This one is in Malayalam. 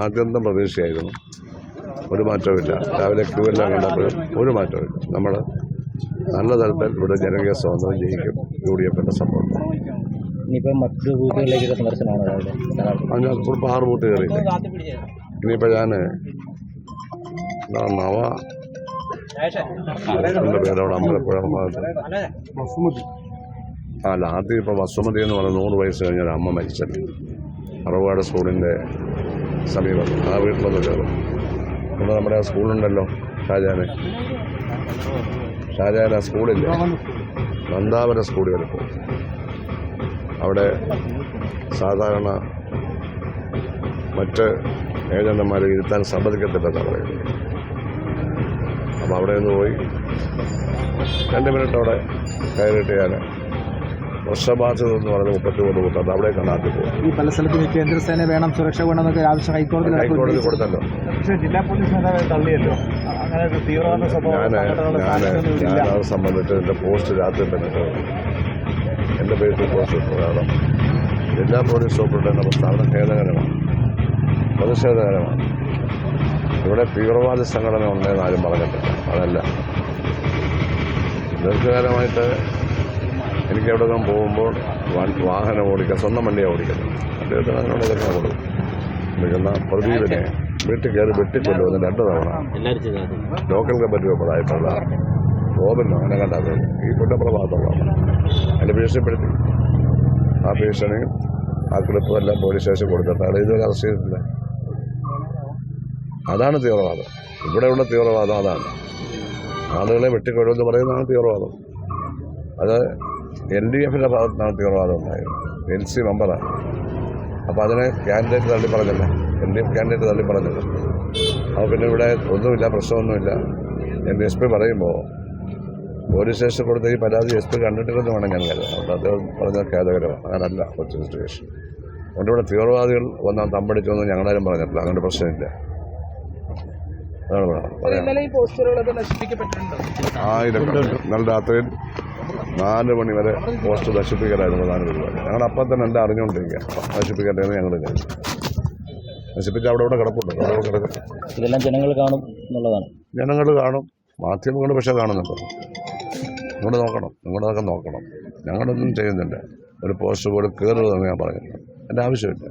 ആദ്യന്തം പ്രതീക്ഷയായിരുന്നു. ഒരു മാറ്റവുമില്ല. രാവിലെ ക്യൂ എല്ലാം കണ്ടപ്പോഴും ഒരു മാറ്റവുമില്ല. നമ്മൾ നല്ല തരത്തിൽ ഇവിടെ ജനകീയ സ്വാതന്ത്ര്യം ജയിക്കും. UDFിൻ്റെ സപ്പോർട്ട്. ഇനിയിപ്പോൾ മറ്റു ബൂത്തുകളിലേക്ക് സന്ദർശനമാണോ രാവിലെ? അതിനകത്ത് ഇപ്പോൾ 6 ബൂത്ത് കയറിയില്ലേ. ഇനിയിപ്പോൾ ഞാൻ പേരവിടെ അമ്പലപ്പുഴ അല്ല, ആദ്യം ഇപ്പോൾ വസുമതി എന്ന് പറഞ്ഞ 100 വയസ്സ് കഴിഞ്ഞ ഒരു അമ്മ മരിച്ചത് അറവാട് സ്കൂളിൻ്റെ സമീപത്ത്. ആ വീട്ടിലൊന്ന് കയറും. പിന്നെ നമ്മുടെ ആ സ്കൂളുണ്ടല്ലോ, ഷാജഹാൻ ആ സ്കൂളില്ല, നന്ദാവന സ്കൂളിൽ വരെ പോകും. അവിടെ സാധാരണ മറ്റ് ഏജന്റുമാരെ ഇരുത്താൻ സമ്മതിക്കത്തില്ലെന്നാണ് പറയുന്നത്. അപ്പോൾ അവിടെ നിന്ന് പോയി 2 മിനിറ്റ് അവിടെ കയറിയിട്ട് ഞാൻ വർഷബാധ്യത എന്ന് പറയുന്നത് 33 ബൂത്താണ്. അവിടെ കണ്ടാക്കി പോകും. ഈ പല സ്ഥലത്തും കേന്ദ്രസേന വേണം, സുരക്ഷ വേണമെന്നൊക്കെ ആവശ്യം ഹൈക്കോടതി കൊടുത്തല്ലോ. ജില്ലാ പോലീസ് മേധാവി തള്ളിയല്ലോ. ഞാനത് സംബന്ധിച്ച് എൻ്റെ പോസ്റ്റ് രാത്രി തന്നെ എൻ്റെ പേരിൽ പോസ്റ്റ് ഇട്ടു. കാരണം ജില്ലാ പോലീസ് സൂപ്രണ്ട് എന്ന പ്രസ്താവന ഖേദകരമാണ്, പ്രതിഷേധകരമാണ്. ഇവിടെ തീവ്രവാദ സംഘടന ഉണ്ടെന്ന് ആരും പറഞ്ഞിട്ടില്ല. അതല്ല, ദീർഘകാലമായിട്ട് എനിക്ക് എവിടെയെങ്കിലും പോകുമ്പോൾ വാഹനം ഓടിക്കുക, സ്വന്തം വണ്ടിയാണ് ഓടിക്കുന്നത്. അദ്ദേഹത്തിന് അതിനോട് ഇതൊക്കെ കൊടുക്കും. നിൽക്കുന്ന പ്രദീപിനെ വീട്ടിൽ കയറി വെട്ടിക്കൊല്ലുമെന്ന് 2 തവണ ലോക്കൽ കമ്മിറ്റി മെമ്പറായിട്ടുള്ള ഗോപനോ അങ്ങനെ കണ്ടാൽ ഈ കുറ്റപ്രഭാതമുള്ളതാണ്. അതിൻ്റെ ഭീഷണിപ്പെടുത്തി. ആ ഭീഷണിയും ആ ക്ലിപ്പും എല്ലാം പോലീസ് സ്റ്റേഷൻ കൊടുത്തിട്ടാണ് ഇതുവരെ അറസ്റ്റ് ചെയ്തിട്ടില്ല. അതാണ് തീവ്രവാദം. ഇവിടെയുള്ള തീവ്രവാദം അതാണ്. ആളുകളെ വെട്ടിക്കൊല്ലുമെന്ന് പറയുന്നതാണ് തീവ്രവാദം. അത് LDFിൻ്റെ ഭാഗത്താണ് തീവ്രവാദം ഉണ്ടായത്. LC മെമ്പറാണ്. അപ്പോൾ അതിനെ കാൻഡിഡേറ്റ് തള്ളി പറഞ്ഞില്ല, LDF കാൻഡിഡേറ്റ് തള്ളി പറഞ്ഞില്ല. അപ്പോൾ പിന്നെ ഇവിടെ ഒന്നുമില്ല, പ്രശ്നമൊന്നുമില്ല എന്ന് SP പറയുമ്പോൾ പോലീസ് സ്റ്റേഷൻ കൊടുത്ത ഈ പരാതി SP കണ്ടിട്ടില്ലെന്ന് വേണം ഞാൻ കരുതാം. അപ്പോൾ അദ്ദേഹം പറഞ്ഞാൽ ഖേദകരമാണ്. അങ്ങനല്ല കൊച്ചു സിറ്റുവേഷൻ. അതുകൊണ്ട് ഇവിടെ തീവ്രവാദികൾ വന്നാൽ തമ്പടിച്ചൊന്നും ഞങ്ങളാരും പറഞ്ഞിട്ടില്ല. അങ്ങോട്ട് പ്രശ്നമില്ല. അതാണ് പറയാം. ഇന്നലെ രാത്രിയിൽ 4 മണി വരെ പോസ്റ്റ് നശിപ്പിക്കലായിരുന്നു പ്രധാന പരിപാടി. ഞങ്ങളപ്പം തന്നെ എല്ലാം അറിഞ്ഞുകൊണ്ടിരിക്കുക. നശിപ്പിക്കട്ടെന്ന് ഞങ്ങൾ കരുതി. നശിപ്പിച്ച് അവിടെ കിടപ്പുണ്ട്. ഇതെല്ലാം ജനങ്ങൾ കാണും എന്നുള്ളതാണ്. ജനങ്ങൾ കാണും, മാധ്യമങ്ങൾ പക്ഷേ കാണുന്നുണ്ട്. നിങ്ങൾ നോക്കണം, നിങ്ങളതൊക്കെ നോക്കണം. ഞങ്ങളൊന്നും ചെയ്യുന്നില്ല. ഒരു പോസ്റ്റ് പോലും കയറുന്നതെന്ന് ഞാൻ പറയുന്നത്. എൻ്റെ ആവശ്യമില്ല.